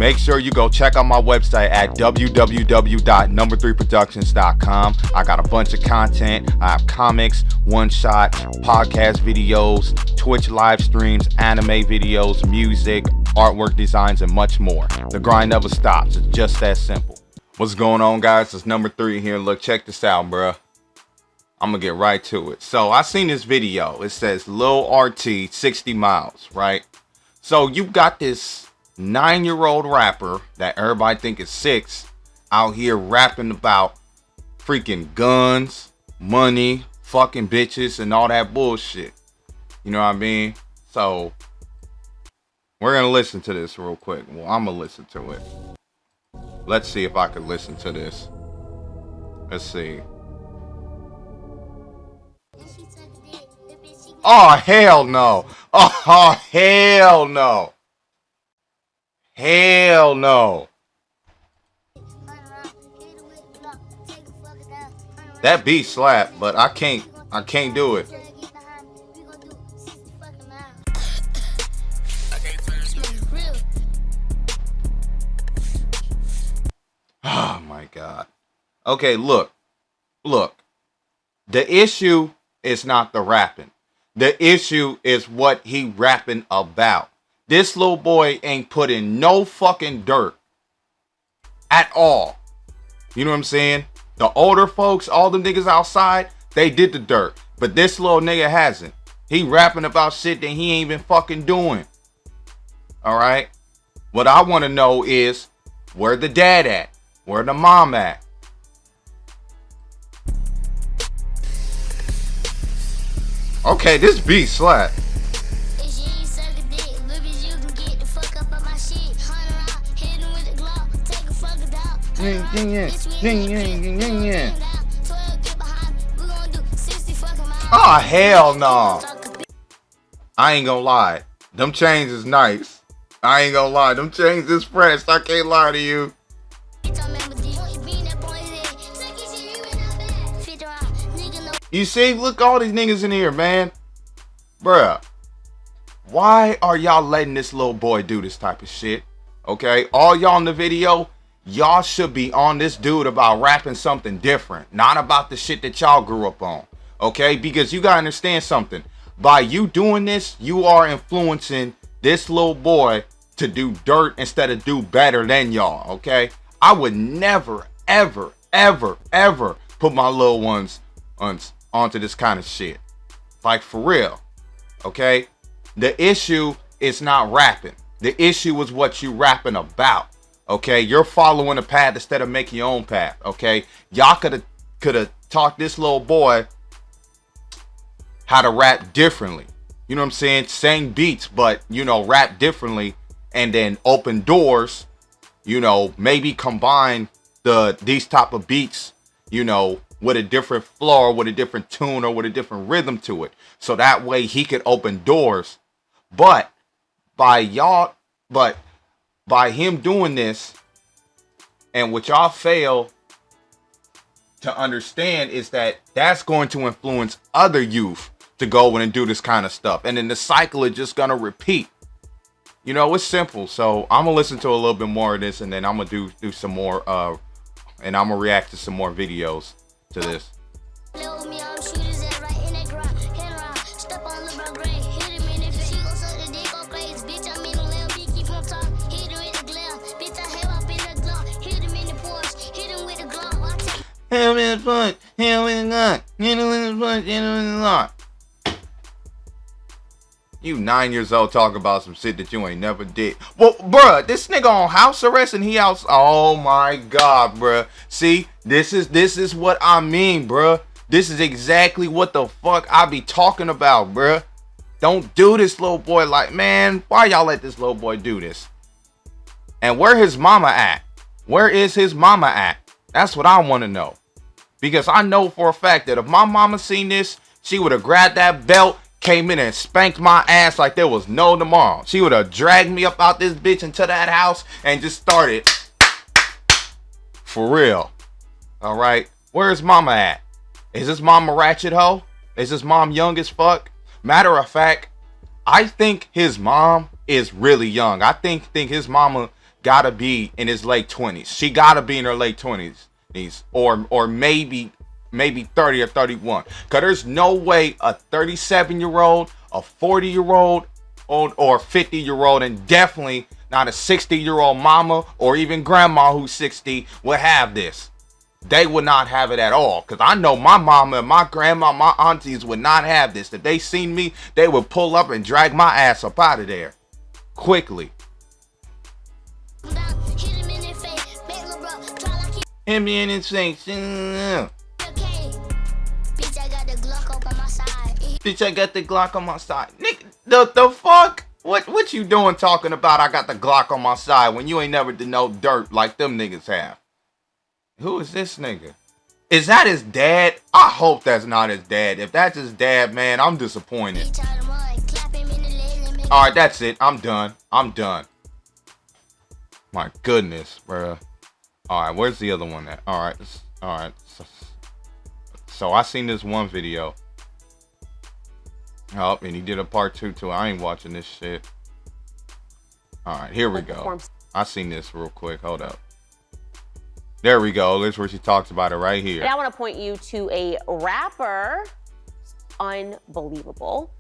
make sure you go check out my website at www.number3productions.com. I got a bunch of content. I have comics, one-shot, podcast videos, Twitch live streams, anime videos, music, artwork designs, and much more. The grind never stops. It's just that simple. What's going on, guys? It's number 3 here. Look, check this out, bruh. I'm gonna get right to it. So I seen this video. It says Lil RT 60 miles, right? So you got this 9-year-old rapper that everybody think is 6 out here rapping about freaking guns, money, fucking bitches, and all that bullshit. You know what I mean? So we're gonna listen to this real quick. Well, I'm gonna listen to it. Let's see if I can listen to this. Let's see. Oh, hell no. Oh, hell no. Hell no. That beat slap, but I can't do it. Oh my God. Okay, look. The issue is not the rapping. The issue is what he rapping about. This little boy ain't put in no fucking dirt at all. You know what I'm saying? The older folks, all them niggas outside, they did the dirt. But this little nigga hasn't. He rapping about shit that he ain't been fucking doing. Alright? What I want to know is, where the dad at? Where the mom at? Okay, this beat slap. Oh, hell no. I ain't gonna lie. Them chains is nice. I ain't gonna lie. Them chains is fresh. I can't lie to you. You see, look, all these niggas in here, man. Bruh. Why are y'all letting this little boy do this type of shit? Okay? All y'all in the video, y'all should be on this dude about rapping something different. Not about the shit that y'all grew up on. Okay? Because you gotta understand something. By you doing this, you are influencing this little boy to do dirt instead of do better than y'all. Okay? I would never, ever, ever, ever put my little ones onto this kind of shit. Like, for real. Okay? The issue is not rapping. The issue is what you rapping about. Okay? You're following a path instead of making your own path. Okay? Y'all could have taught this little boy how to rap differently. You know what I'm saying? Same beats, but, you know, rap differently, and then open doors. You know, maybe combine these type of beats, you know, with a different flow, or with a different tune, or with a different rhythm to it. So that way he could open doors. But by him doing this, and what y'all fail to understand is that that's going to influence other youth to go in and do this kind of stuff. And then the cycle is just gonna repeat. You know, it's simple. So I'm gonna listen to a little bit more of this, and then I'm gonna do some more and I'm gonna react to some more videos to this. Him in the punch, him in the gun, him in the punch, him in the lock. You 9 years old talking about some shit that you ain't never did. Well, bruh, this nigga on house arrest and he out. Oh my God, bruh. See, this is what I mean, bruh. This is exactly what the fuck I be talking about, bruh. Don't do this, little boy. Like, man, why y'all let this little boy do this? And where his mama at? Where is his mama at? That's what I want to know. Because I know for a fact that if my mama seen this, she would have grabbed that belt, came in and spanked my ass like there was no tomorrow. She would have dragged me up out this bitch into that house and just started. For real. All right. Where's mama at? Is this mama ratchet hoe? Is this mom young as fuck? Matter of fact, I think his mom is really young. I think his mama gotta be in his late 20s. She gotta be in her late 20s, or maybe 30 or 31. Cause there's no way a 37-year-old, a 40-year-old, or 50-year-old, and definitely not a 60-year-old mama or even grandma who's 60 would have this. They would not have it at all. Because I know my mama and my grandma, my aunties would not have this. If they seen me, they would pull up and drag my ass up out of there quickly. Hit me in his face. Bitch, I got the Glock on my side. Bitch, I got the Glock on my side. Nigga, the fuck? What you doing talking about I got the Glock on my side when you ain't never did no dirt like them niggas have? Who is this nigga? Is that his dad? I hope that's not his dad. If that's his dad, man, I'm disappointed. Alright, that's it. I'm done. My goodness, bruh. Alright, where's the other one at? Alright. So I seen this one video. Oh, and he did a part 2 too. I ain't watching this shit. Alright, here we go. I seen this real quick. Hold up. There we go. This is where she talks about it right here. And I want to point you to a rapper. Unbelievable.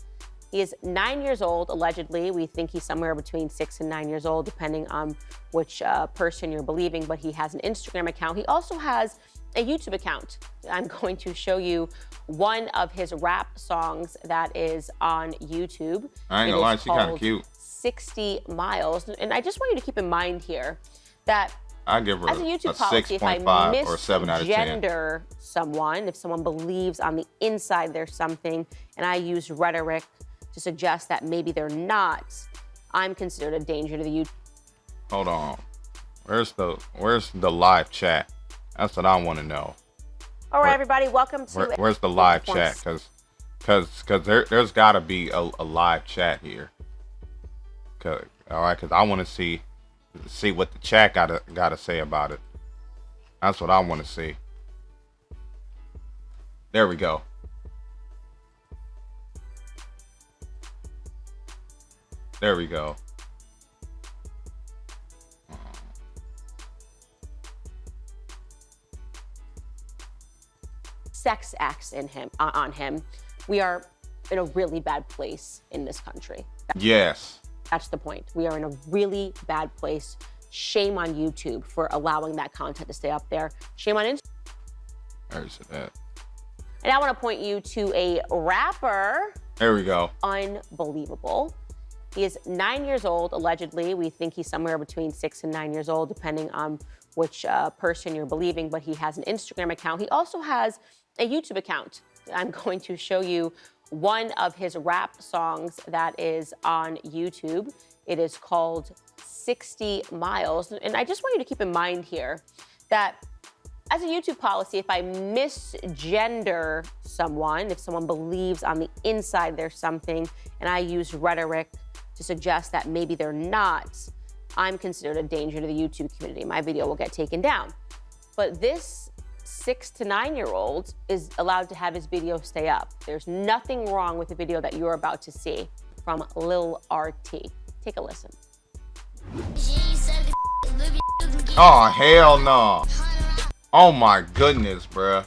He is 9 years old, allegedly. We think he's somewhere between 6 and 9 years old, depending on which person you're believing. But he has an Instagram account. He also has a YouTube account. I'm going to show you one of his rap songs that is on YouTube. I ain't gonna lie, she kind of cute. 60 Miles. And I just want you to keep in mind here that I give her as a YouTube policy, if I 6.5 or 7 out of 10. misgender someone, if someone believes on the inside there's something, and I use rhetoric to suggest that maybe they're not, I'm considered a danger to the YouTube. Hold on. Where's the live chat? That's what I want to know. All right, everybody, welcome to. Where's the live chat? Because there's got to be a live chat here. All right, because I want to see what the chat gotta say about it. That's what I want to see. There we go. There we go. Sex acts on him. We are in a really bad place in this country. Yes. That's the point. We are in a really bad place. Shame on YouTube for allowing that content to stay up there. Shame on Instagram. There's that. And I want to point you to a rapper. There we go. Unbelievable. He is 9 years old, allegedly. We think he's somewhere between 6 and 9 years old, depending on which person you're believing, but he has an Instagram account. He also has a YouTube account. I'm going to show you one of his rap songs that is on YouTube. It is called 60 Miles. And I just want you to keep in mind here that as a YouTube policy, if I misgender someone, if someone believes on the inside there's something, and I use rhetoric to suggest that maybe they're not, I'm considered a danger to the YouTube community. My video will get taken down. But this 6 to 9 year old is allowed to have his video stay up. There's nothing wrong with the video that you're about to see from Lil RT. Take a listen. Oh, hell no. Oh my goodness, bruh.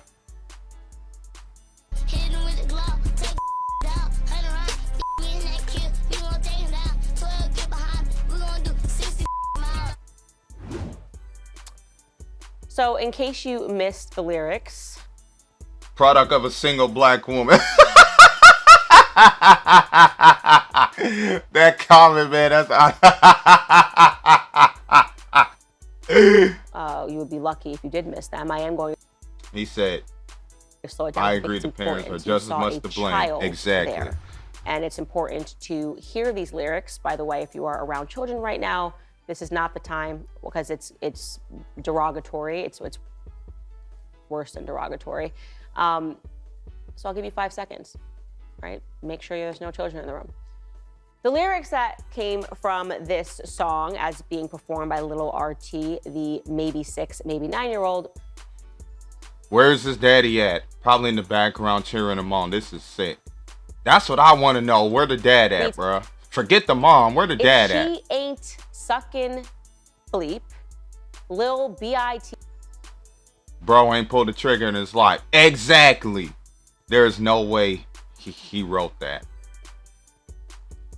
So in case you missed the lyrics. Product of a single black woman. That comment, man, that's you would be lucky if you did miss them. I am going. He said, to slow it down. I agree the parents are just as much to blame. Exactly. There. And it's important to hear these lyrics. By the way, if you are around children right now, this is not the time because it's derogatory. It's worse than derogatory. So I'll give you 5 seconds, right? Make sure there's no children in the room. The lyrics that came from this song as being performed by Lil RT, the maybe 6, maybe 9-year-old. Where's his daddy at? Probably in the background cheering him on. This is sick. That's what I want to know. Where the dad at, bruh? Forget the mom. Where the dad at? If she ain't sucking bleep, Lil B.I.T. Bro ain't pulled the trigger in his life. Exactly. There's no way he wrote that.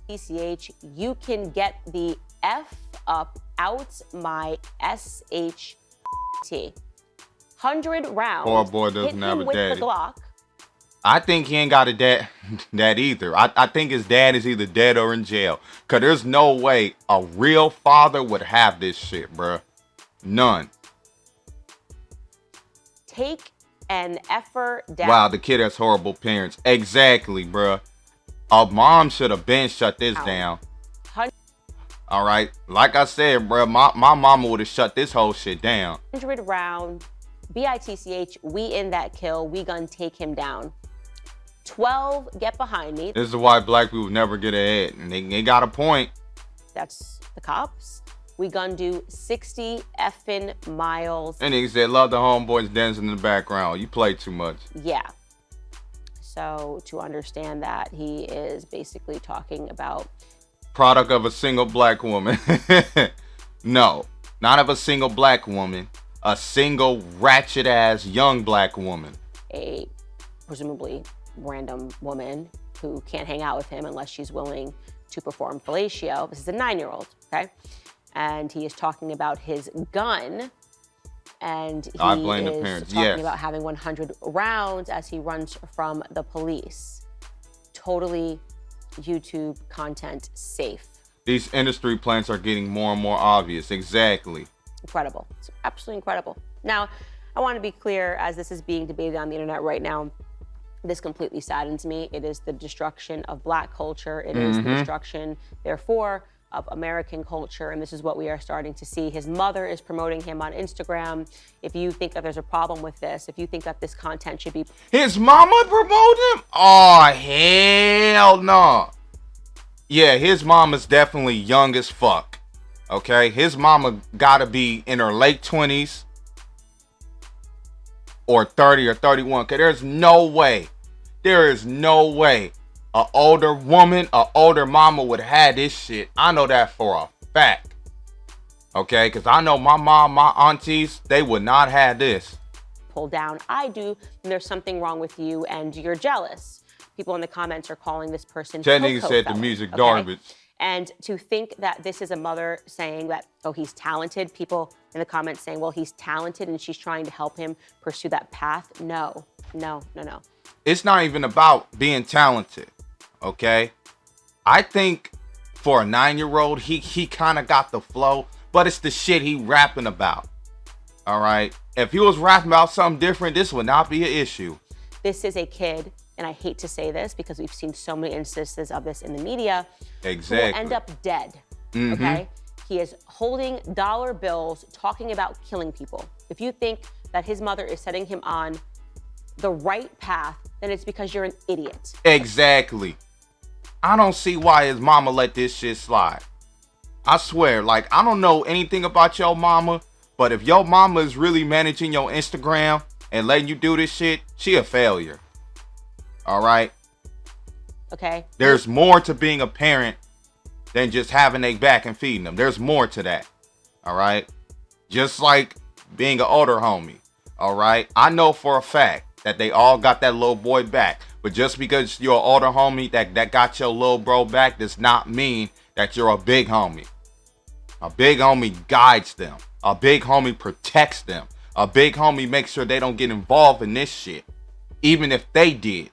TCH, you can get the F up out my SHT. 100 rounds. Poor boy doesn't hit him have a with daddy. the Glock. I think he ain't got a dad that either. I think his dad is either dead or in jail. Cause there's no way a real father would have this shit, bruh. None. Take an effer down. Wow, the kid has horrible parents. Exactly, bruh. A mom should have been shut this down. All right. Like I said, bruh, my mama would have shut this whole shit down. 100 round. BITCH, we in that kill. We gonna take him down. 12, get behind me. This is why black people never get ahead. And they got a point. That's the cops. We gonna do 60 effing miles. And he said, love the homeboys dancing in the background. You play too much. Yeah. So to understand that, he is basically talking about product of a single black woman. No, not of a single black woman. A single ratchet ass young black woman. A presumably random woman who can't hang out with him unless she's willing to perform fellatio. This is a 9-year-old, okay? And he is talking about his gun. And he I blame the is parents. talking Yes. about having 100 rounds as he runs from the police. Totally YouTube content safe. These industry plants are getting more and more obvious. Exactly. Incredible. It's absolutely incredible. Now, I want to be clear, as this is being debated on the internet right now, this completely saddens me. It is the destruction of black culture. It is the destruction, therefore, of American culture, and this is what we are starting to see. His mother is promoting him on Instagram. If you think that there's a problem with this, if you think that this content should be... His mama promote him? Oh, hell no. Yeah, his mama's definitely young as fuck. Okay? His mama gotta be in her late 20s or 30 or 31. Okay, there's no way. There is no way an older woman, an older mama would have this shit. I know that for a fact. Okay? Because I know my mom, my aunties, they would not have this. Pull down. I do, and there's something wrong with you, and you're jealous. People in the comments are calling this person That nigga said the music garbage. And to think that this is a mother saying that, oh, he's talented. People in the comments saying, well, he's talented and she's trying to help him pursue that path. No, no, no, no. It's not even about being talented, okay? I think for a 9-year-old, he kind of got the flow, but it's the shit he rapping about, all right? If he was rapping about something different, this would not be an issue. This is a kid, and I hate to say this because we've seen so many instances of this in the media, Exactly. who will end up dead, okay? He is holding dollar bills, talking about killing people. If you think that his mother is setting him on the right path, then it's because you're an idiot. Exactly. I don't see why his mama let this shit slide. I swear, like, I don't know anything about your mama, but if your mama is really managing your Instagram and letting you do this shit, she a failure. All right? Okay? There's more to being a parent than just having a back and feeding them. There's more to that. All right? Just like being an older homie. All right? I know for a fact that they all got that little boy back. But just because you're an older homie that got your little bro back does not mean that you're a big homie. A big homie guides them. A big homie protects them. A big homie makes sure they don't get involved in this shit. Even if they did.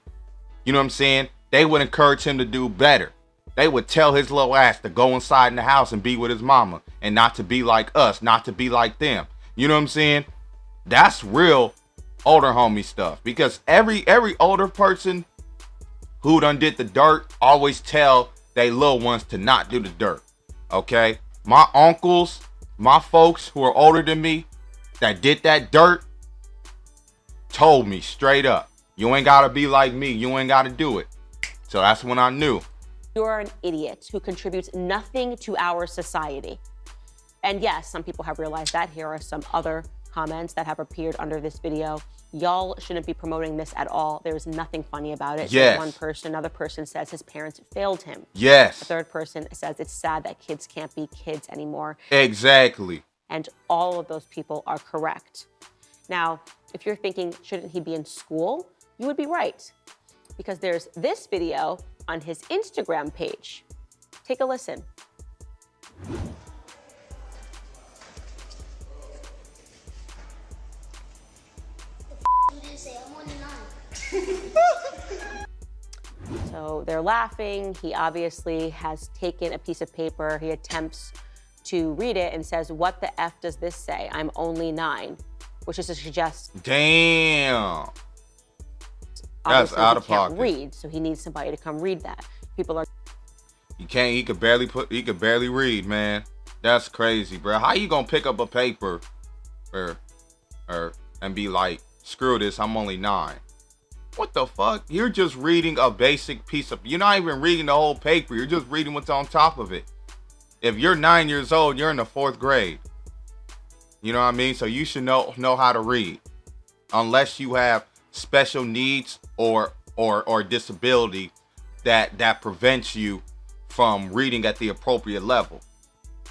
You know what I'm saying? They would encourage him to do better. They would tell his little ass to go inside in the house and be with his mama. And not to be like us. Not to be like them. You know what I'm saying? That's real older homie stuff. Because every older person who done did the dirt always tell they little ones to not do the dirt. Okay? My uncles, my folks who are older than me that did that dirt told me straight up, you ain't gotta be like me. You ain't gotta do it. So that's when I knew. You are an idiot who contributes nothing to our society. And yes, some people have realized that. Here are some other comments that have appeared under this video. Y'all shouldn't be promoting this at all. There's nothing funny about it. Yes. One person, another person says his parents failed him. Yes. A third person says it's sad that kids can't be kids anymore. Exactly. And all of those people are correct. Now, if you're thinking, shouldn't he be in school? You would be right, because there's this video on his Instagram page. Take a listen. So they're laughing. He obviously has taken a piece of paper. He attempts to read it and says, "What the F does this say? I'm only 9," which is to suggest. Damn. That's out of pocket. He can't read, so he needs somebody to come read that. People are. He could barely read, man. That's crazy, bro. How you gonna pick up a paper and be like, screw this, I'm only 9? What the fuck? You're just reading a basic piece of, you're not even reading the whole paper. You're just reading what's on top of it. If you're 9 years old, you're in the 4th grade. You know what I mean? So you should know how to read. Unless you have special needs or disability that prevents you from reading at the appropriate level.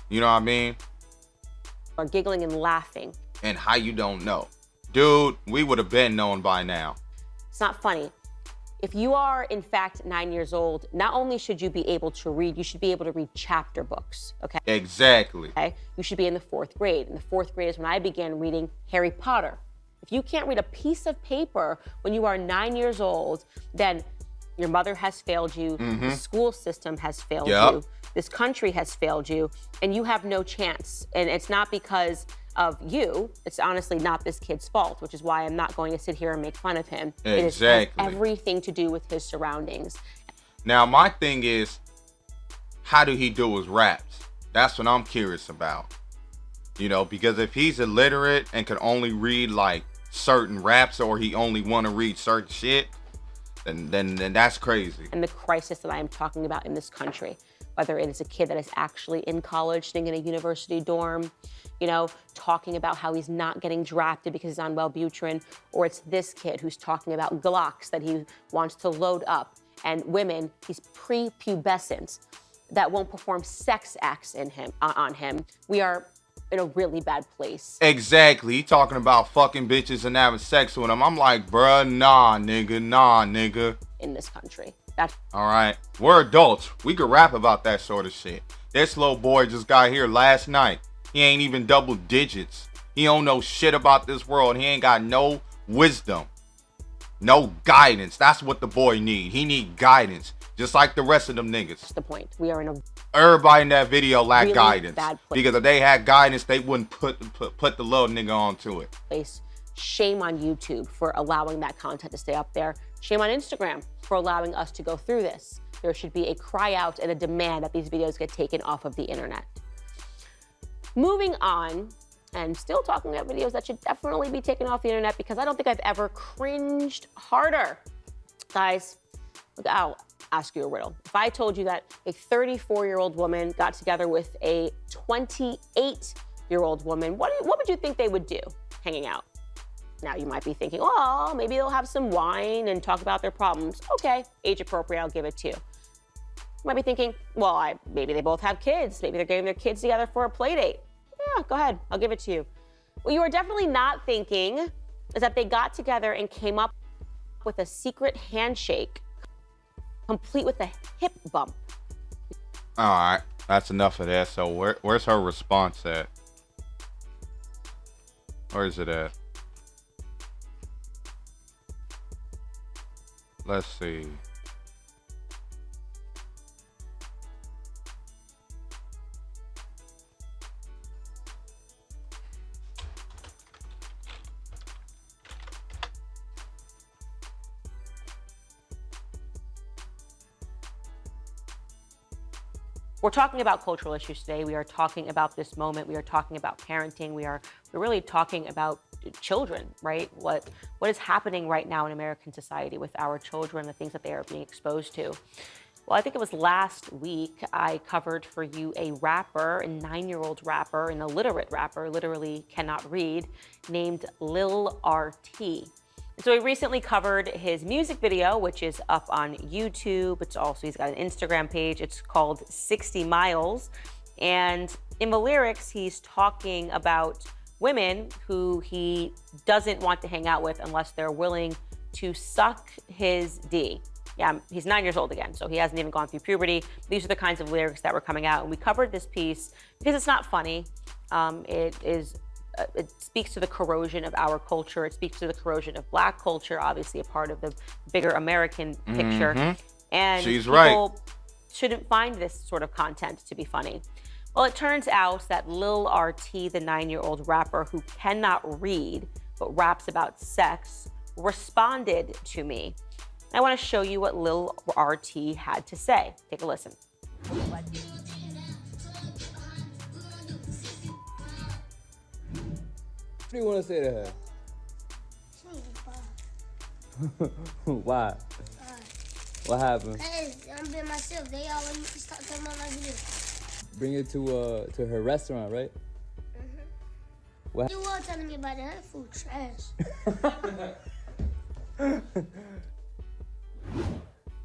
You know what I mean? Are giggling and laughing. And how you don't know? Dude, we would have been known by now. It's not funny. If you are, in fact, 9 years old, not only should you be able to read, you should be able to read chapter books, okay? Exactly. Okay? You should be in the 4th grade. And the 4th grade is when I began reading Harry Potter. If you can't read a piece of paper when you are 9 years old, then your mother has failed you, the school system has failed you, this country has failed you, and you have no chance. And it's not because of you. It's honestly not this kid's fault, which is why I'm not going to sit here and make fun of him. Exactly. It has everything to do with his surroundings. Now, my thing is, how do he do his raps? That's what I'm curious about. You know, because if he's illiterate and can only read like certain raps, or he only want to read certain shit, then that's crazy. And the crisis that I am talking about in this country, whether it is a kid that is actually in college, sitting in a university dorm, you know, talking about how he's not getting drafted because he's on Wellbutrin, or it's this kid who's talking about Glocks that he wants to load up, and women, he's prepubescent, that won't perform sex acts on him. We are in a really bad place. Exactly. He talking about fucking bitches and having sex with them. I'm like, bruh, nah, nigga. In this country. All right. We're adults. We could rap about that sort of shit. This little boy just got here last night. He ain't even double digits. He don't know shit about this world. He ain't got no wisdom. No guidance. That's what the boy need. He need guidance. Just like the rest of them niggas. That's the point. We are in a Everybody in that video lack really guidance. Bad place. Because if they had guidance, they wouldn't put the little nigga onto it. Shame on YouTube for allowing that content to stay up there. Shame on Instagram for allowing us to go through this. There should be a cry out and a demand that these videos get taken off of the internet. Moving on, and still talking about videos that should definitely be taken off the internet, because I don't think I've ever cringed harder. Guys, look, I'll ask you a riddle. If I told you that a 34-year-old woman got together with a 28-year-old woman, what would you think they would do hanging out? Now you might be thinking, oh, maybe they'll have some wine and talk about their problems. Okay, age appropriate, I'll give it to you. You might be thinking, well, maybe they both have kids. Maybe they're getting their kids together for a play date. Yeah, go ahead, I'll give it to you. What you are definitely not thinking is that they got together and came up with a secret handshake, complete with a hip bump. All right, that's enough of that. So where's her response at? Where is it at? Let's see. We're talking about cultural issues today. We are talking about this moment. We are talking about parenting. We're really talking about children, right? What is happening right now in American society with our children, the things that they are being exposed to. Well, I think it was last week I covered for you a rapper, a 9-year-old rapper, an illiterate rapper, literally cannot read, named Lil RT. So we recently covered his music video, which is up on YouTube. He's got an Instagram page. It's called 60 Miles. And in the lyrics, he's talking about women who he doesn't want to hang out with unless they're willing to suck his D. Yeah, he's 9 years old again, so he hasn't even gone through puberty. These are the kinds of lyrics that were coming out, and we covered this piece because it's not funny. It speaks to the corrosion of our culture. It speaks to the corrosion of Black culture, obviously a part of the bigger American picture. And she's people shouldn't find this sort of content to be funny. Well, it turns out that Lil RT, the 9-year-old rapper who cannot read but raps about sex, responded to me. I want to show you what Lil RT had to say. Take a listen. What do you want to say to her? Why? What happened? I'm being myself. They all let me stop talking about like this. Bring it to her restaurant, right? What? You were telling me about that food trash.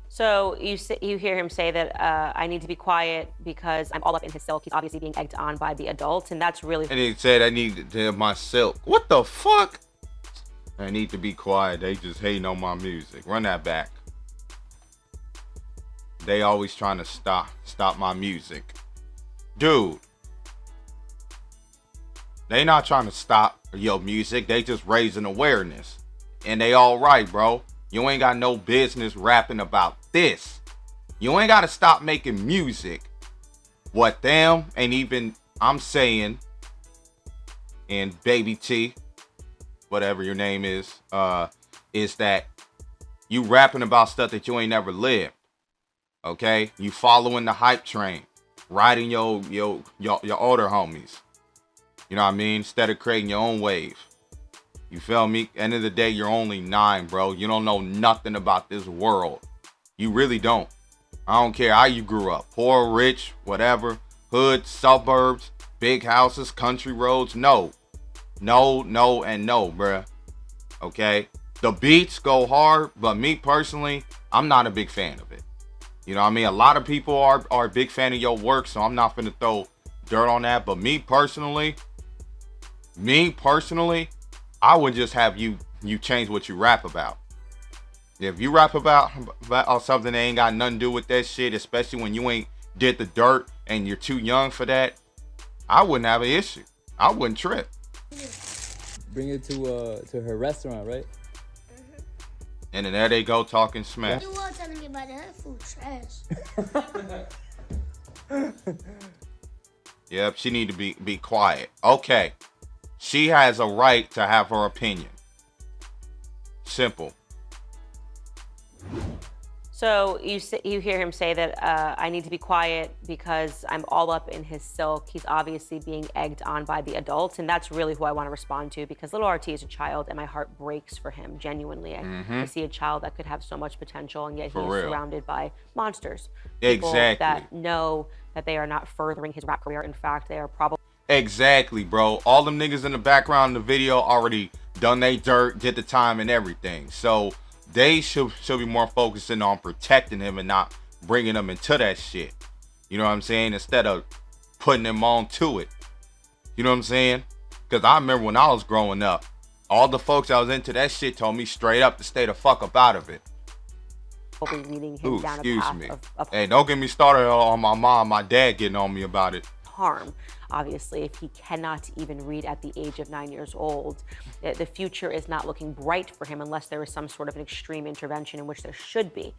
So you hear him say that I need to be quiet because I'm all up in his silk. He's obviously being egged on by the adults, and that's really. And he said I need to have my silk. What the fuck? I need to be quiet. They just hating on my music. Run that back. They always trying to stop my music. Dude. They not trying to stop your music. They just raising awareness. And they all right, bro. You ain't got no business rapping about this. You ain't got to stop making music. What them and even I'm saying, and Baby T, whatever your name is that you rapping about stuff that you ain't never lived. Okay? You following the hype train, riding your older homies. You know what I mean? Instead of creating your own wave. You feel me? End of the day, you're only 9, bro. You don't know nothing about this world. You really don't. I don't care how you grew up. Poor, rich, whatever. Hood, suburbs, big houses, country roads. No. No, no, and no, bruh. Okay? The beats go hard, but me personally, I'm not a big fan of it. You know what I mean? A lot of people are a big fan of your work, so I'm not finna throw dirt on that. But me personally, I would just have you change what you rap about. If you rap about something that ain't got nothing to do with that shit, especially when you ain't did the dirt and you're too young for that, I wouldn't have an issue. I wouldn't trip. Bring it to her restaurant, right? And then there they go talking smack. You were telling me about that food trash. Yep, she need to be quiet. Okay. She has a right to have her opinion. Simple. So you hear him say that I need to be quiet because I'm all up in his silk. He's obviously being egged on by the adults, and that's really who I want to respond to because Lil RT is a child, and my heart breaks for him, genuinely. I see a child that could have so much potential, and yet he's surrounded by monsters. People that know that they are not furthering his rap career. In fact, they are probably... Exactly, bro. All them niggas in the background in the video already done they dirt, did the time and everything. So they should be more focusing on protecting him and not bringing him into that shit. You know what I'm saying? Instead of putting him on to it. You know what I'm saying? Because I remember when I was growing up, all the folks that was into that shit told me straight up to stay the fuck up out of it. Leading him down a path of hey, don't get me started on my mom, my dad getting on me about it. Harm. Obviously, if he cannot even read at the age of 9 years old, the future is not looking bright for him unless there is some sort of an extreme intervention, in which there should be.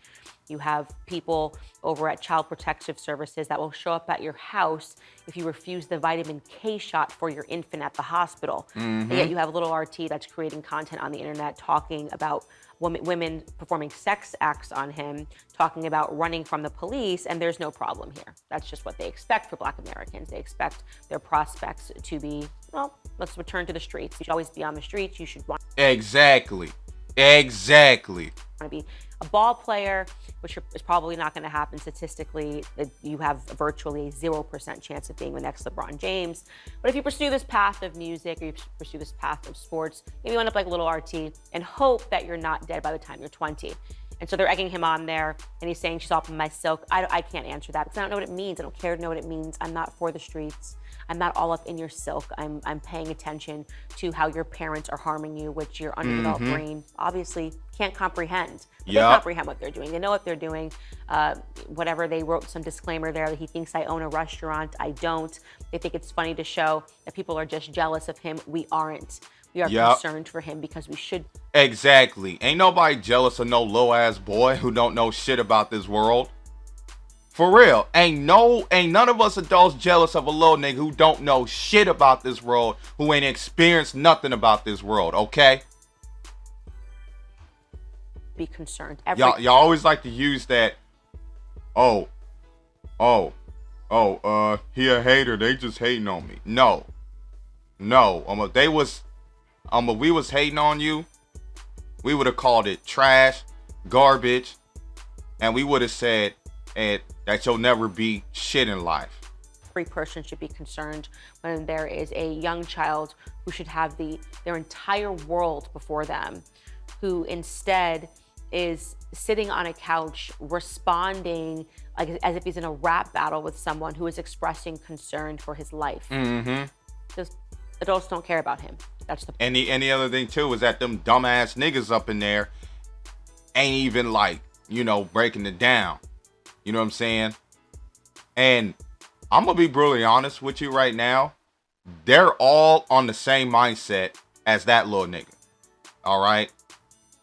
You have people over at Child Protective Services that will show up at your house if you refuse the vitamin K shot for your infant at the hospital. And yet you have Lil RT that's creating content on the internet talking about women performing sex acts on him, talking about running from the police, and there's no problem here. That's just what they expect for Black Americans. They expect their prospects to be, well, let's return to the streets. You should always be on the streets. You should want Exactly. to be a ball player, which is probably not going to happen statistically. You have virtually a 0% chance of being the next LeBron James. But if you pursue this path of music or you pursue this path of sports, maybe you end up like Lil RT and hope that you're not dead by the time you're 20. And so they're egging him on there, and he's saying she's off of my silk. I can't answer that because I don't know what it means. I don't care to know what it means. I'm not for the streets. I'm not all up in your silk. I'm paying attention to how your parents are harming you, which your underdeveloped brain obviously can't comprehend. But they comprehend what they're doing. They know what they're doing. Whatever, they wrote some disclaimer there that he thinks I own a restaurant. I don't. They think it's funny to show that people are just jealous of him. We aren't. We are concerned for him because we should. Exactly. Ain't nobody jealous of no low ass boy who don't know shit about this world. For real. Ain't none of us adults jealous of a little nigga who don't know shit about this world, who ain't experienced nothing about this world, okay? Be concerned. Y'all always like to use that, he a hater, they just hating on me. No. We was hating on you, we would have called it trash, garbage, and we would have said that you'll never be shit in life. Every person should be concerned when there is a young child who should have their entire world before them, who instead is sitting on a couch responding like as if he's in a rap battle with someone who is expressing concern for his life. Just adults don't care about him. That's the and the other thing too is that them dumbass niggas up in there ain't even like, breaking it down. You know what I'm saying? And I'm gonna be brutally honest with you right now. They're all on the same mindset as that little nigga. All right?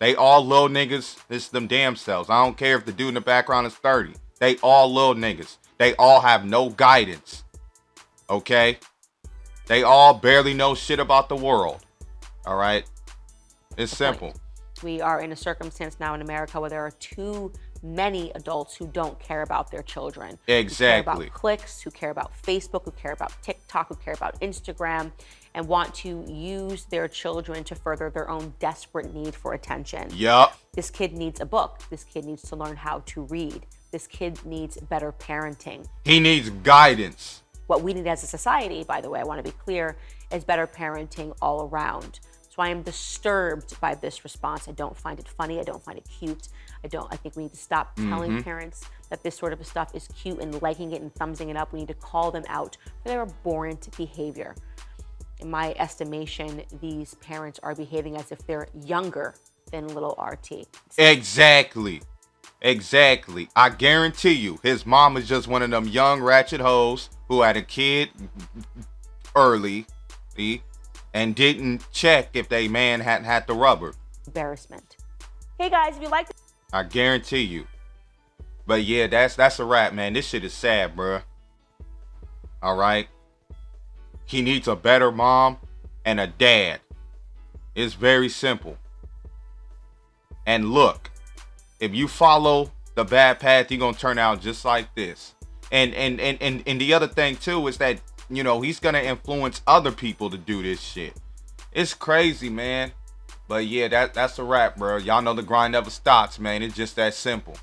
They all little niggas. It's them damn selves. I don't care if the dude in the background is 30. They all little niggas. They all have no guidance. Okay? They all barely know shit about the world. All right? It's simple. We are in a circumstance now in America where there are too many adults who don't care about their children. Exactly. Who care about clicks, who care about Facebook, who care about TikTok, who care about Instagram, and want to use their children to further their own desperate need for attention. Yup. This kid needs a book. This kid needs to learn how to read. This kid needs better parenting. He needs guidance. What we need as a society, by the way, I want to be clear, is better parenting all around. So I am disturbed by this response. I don't find it funny. I don't find it cute. I think we need to stop telling parents that this sort of stuff is cute and liking it and thumbsing it up. We need to call them out for their abhorrent behavior. In my estimation, these parents are behaving as if they're younger than little RT. Exactly. I guarantee you, his mom is just one of them young ratchet hoes who had a kid early and didn't check if they man hadn't had the rubber. Embarrassment. Hey guys, if you like this, I guarantee you. But yeah, that's a wrap, man. This shit is sad, bruh. All right. He needs a better mom and a dad. It's very simple. And look, if you follow the bad path, you're gonna turn out just like this. And the other thing too is that, he's gonna influence other people to do this shit. It's crazy, man. But yeah, that's a wrap, bro. Y'all know the grind never stops, man. It's just that simple.